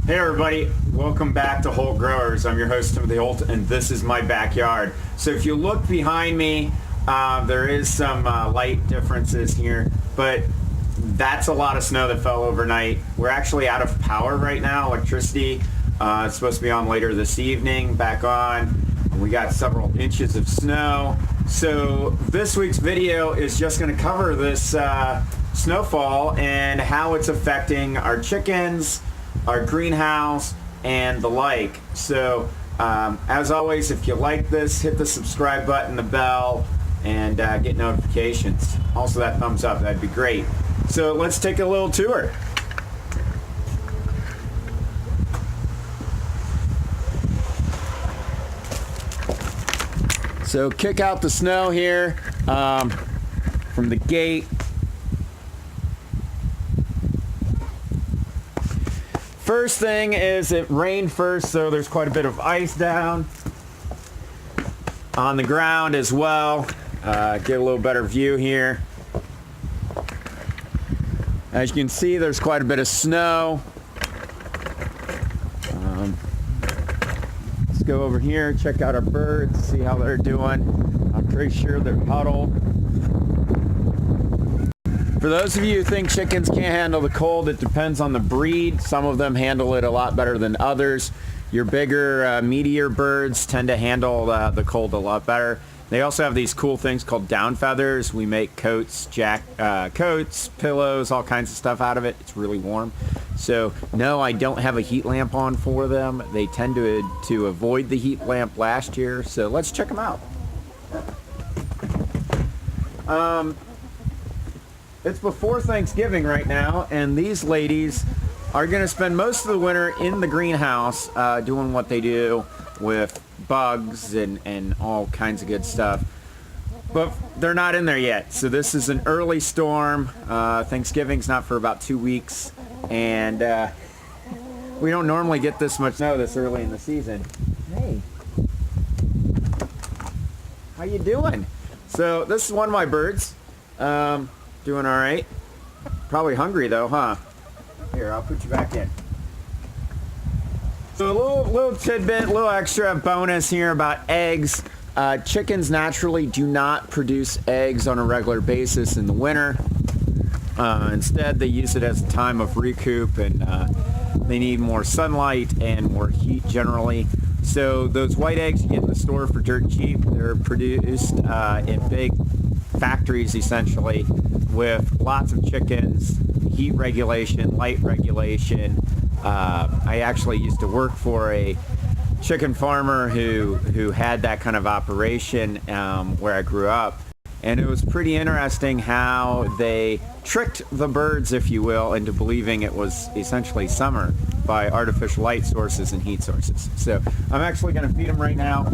Hey everybody, welcome back to Holt Growers. I'm your host Timothy Holt and this is my backyard. So if you look behind me, there is some light differences here, but that's a lot of snow that fell overnight. We're actually out of power right now, electricity. It's supposed to be on later this evening, back on. We got several inches of snow. So this week's video is just going to cover this snowfall and how it's affecting our chickens, our greenhouse, and the like. So as always, if you like this, hit the subscribe button, the bell, and get notifications. Also that thumbs up, that'd be great. So let's take a little tour. So kick out the snow here from the gate. First thing is it rained first, so there's quite a bit of ice down on the ground as well. Get a little better view here. As you can see, there's quite a bit of snow. Let's go over here, check out our birds, see how they're doing. I'm pretty sure they're huddled. For those of you who think chickens can't handle the cold, it depends on the breed. Some of them handle it a lot better than others. Your bigger, meatier birds tend to handle the cold a lot better. They also have these cool things called down feathers. We make coats, coats, pillows, all kinds of stuff out of it. It's really warm. So no, I don't have a heat lamp on for them. They tend to avoid the heat lamp last year. So let's check them out. It's before Thanksgiving right now, and these ladies are going to spend most of the winter in the greenhouse doing what they do with bugs and all kinds of good stuff. But they're not in there yet, so this is an early storm. Thanksgiving's not for about 2 weeks, and we don't normally get this much snow this early in the season. Hey, how you doing? So this is one of my birds. Doing all right. Probably hungry though, huh? Here, I'll put you back in. So a little tidbit, little extra bonus here about eggs. Chickens naturally do not produce eggs on a regular basis in the winter. Instead, they use it as a time of recoup, and they need more sunlight and more heat generally. So those white eggs you get in the store for dirt cheap, they're produced in big factories essentially with lots of chickens, heat regulation, light regulation. I actually used to work for a chicken farmer who had that kind of operation where I grew up, and it was pretty interesting how they tricked the birds, if you will, into believing it was essentially summer by artificial light sources and heat sources. So I'm actually going to feed them right now.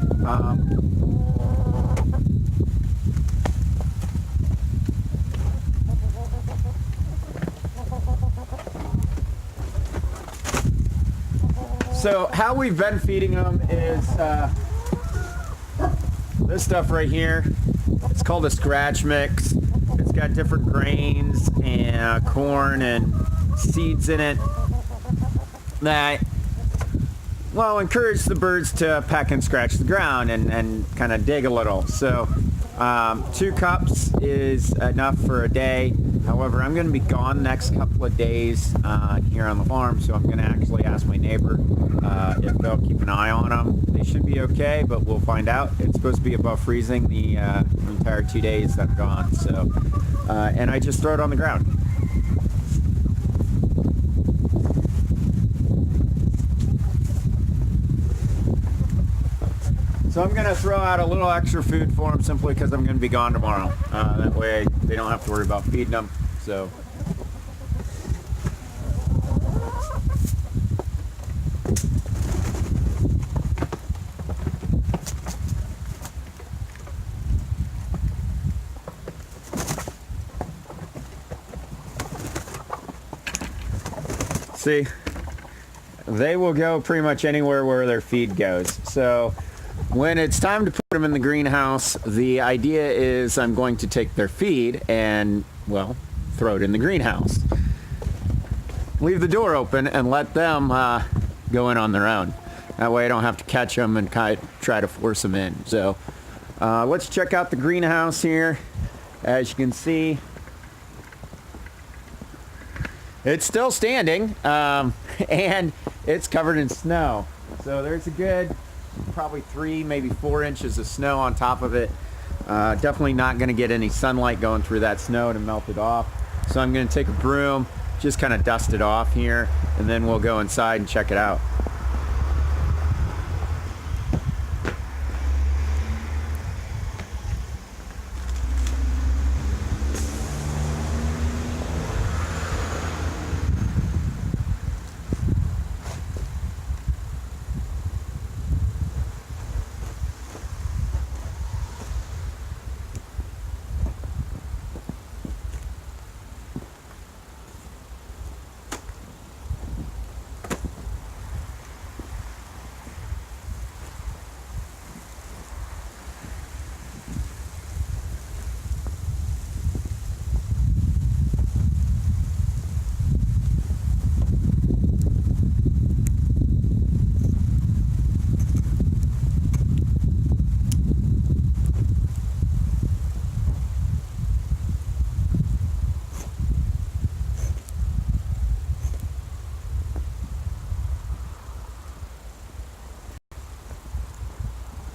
So how we've been feeding them is this stuff right here. It's called a scratch mix. It's got different grains and corn and seeds in it that, well, encourage the birds to peck and scratch the ground and kind of dig a little. So 2 cups is enough for a day. However, I'm going to be gone the next couple of days here on the farm, so I'm going to actually ask my neighbor if they'll keep an eye on them. They should be okay, but we'll find out. It's supposed to be above freezing the entire 2 days that I'm gone. So, and I just throw it on the ground. So I'm going to throw out a little extra food for them simply because I'm going to be gone tomorrow. That way they don't have to worry about feeding them. So. See, they will go pretty much anywhere where their feed goes. So when it's time to put them in the greenhouse, the idea is I'm going to take their feed and, well, throw it in the greenhouse. leave the door open and let them go in on their own. That way I don't have to catch them and kind of try to force them in. So let's check out the greenhouse here. As you can see, it's still standing, and it's covered in snow. So there's a good probably 3, maybe 4 inches of snow on top of it. Definitely not going to get any sunlight going through that snow to melt it off. So I'm going to take a broom, just kind of dust it off here, and then we'll go inside and check it out.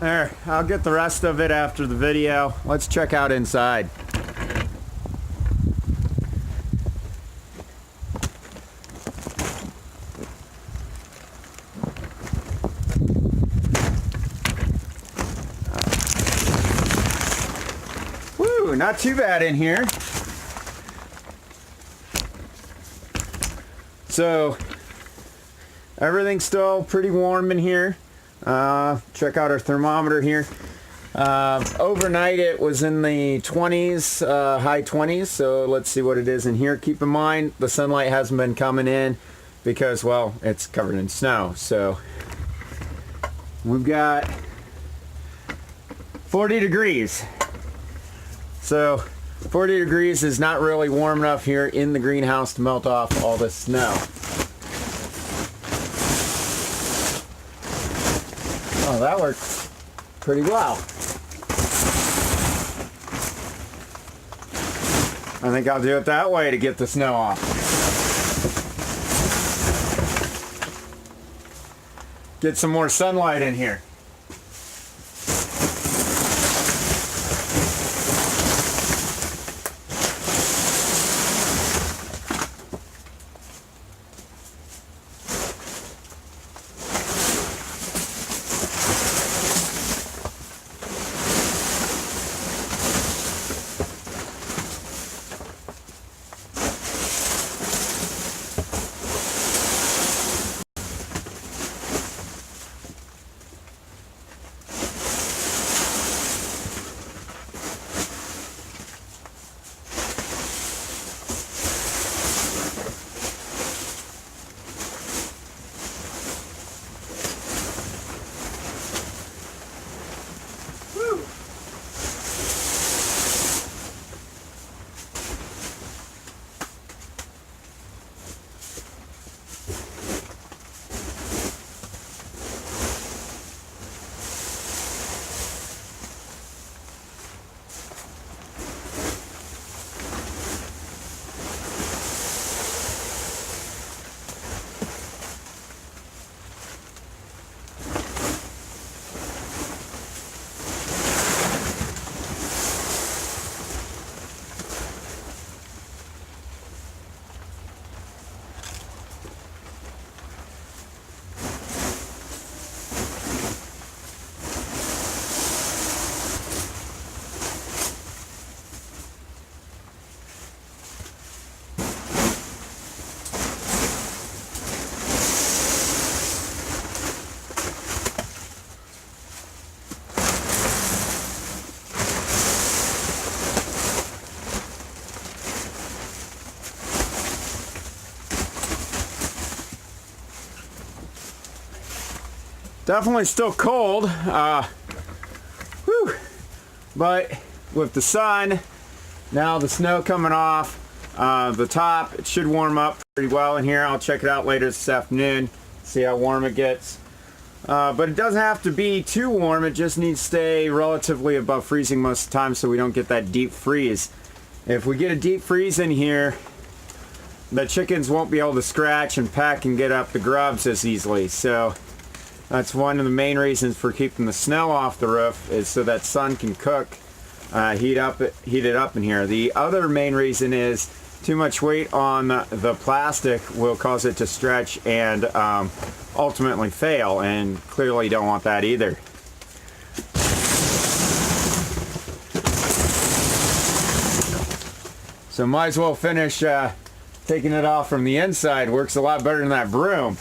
There, I'll get the rest of it after the video. Let's check out inside. Woo, not too bad in here. So, everything's still pretty warm in here. Check out our thermometer here. Overnight it was in the 20s, high 20s, so let's see what it is in here. Keep in mind the sunlight hasn't been coming in because, well, it's covered in snow. So we've got 40 degrees. So 40 degrees is not really warm enough here in the greenhouse to melt off all this snow. Oh, that worked pretty well. I think I'll do it that way to get the snow off. Get some more sunlight in here. Definitely still cold, but with the sun, now the snow coming off, The top, it should warm up pretty well in here. I'll check it out later this afternoon, see how warm it gets. But it doesn't have to be too warm. It just needs to stay relatively above freezing most of the time so we don't get that deep freeze. If we get a deep freeze in here, the chickens won't be able to scratch and peck and get up the grubs as easily. So that's one of the main reasons for keeping the snow off the roof, is so that sun can cook, heat it up in here. The other main reason is too much weight on the plastic will cause it to stretch and ultimately fail, and clearly don't want that either. So might as well finish taking it off from the inside. Works a lot better than that broom.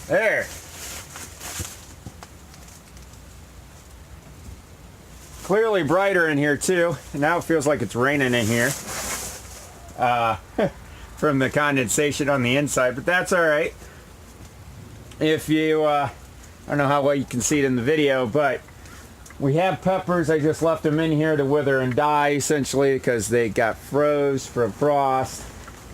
There. Clearly brighter in here too. Now it feels like it's raining in here from the condensation on the inside, but that's all right. If you, I don't know how well you can see it in the video, but we have peppers. I just left them in here to wither and die essentially because they got froze from frost.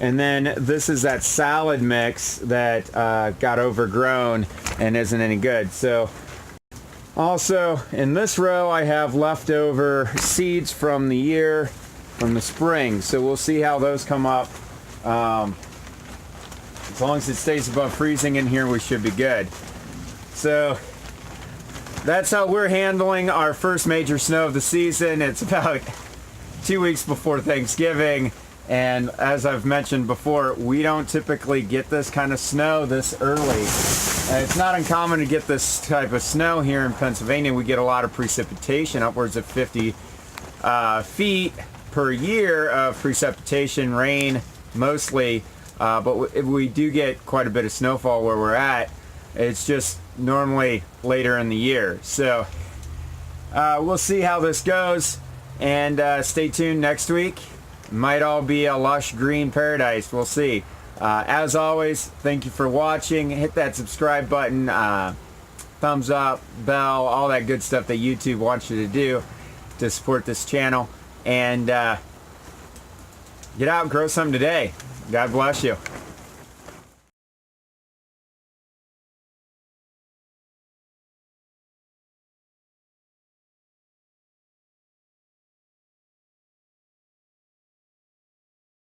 And then this is that salad mix that got overgrown and isn't any good. So also in this row I have leftover seeds from the year, from the spring. So we'll see how those come up. As long as it stays above freezing in here, we should be good. So that's how we're handling our first major snow of the season. It's about 2 weeks before Thanksgiving. And as I've mentioned before, we don't typically get this kind of snow this early. It's not uncommon to get this type of snow here in Pennsylvania. We get a lot of precipitation, upwards of 50 feet per year of precipitation, rain mostly. But we do get quite a bit of snowfall where we're at. It's just normally later in the year. So we'll see how this goes, and stay tuned next week. Might all be a lush green paradise. We'll see. As always, thank you for watching. Hit that subscribe button, thumbs up, bell, all that good stuff that YouTube wants you to do to support this channel. And get out and grow some today. God bless you.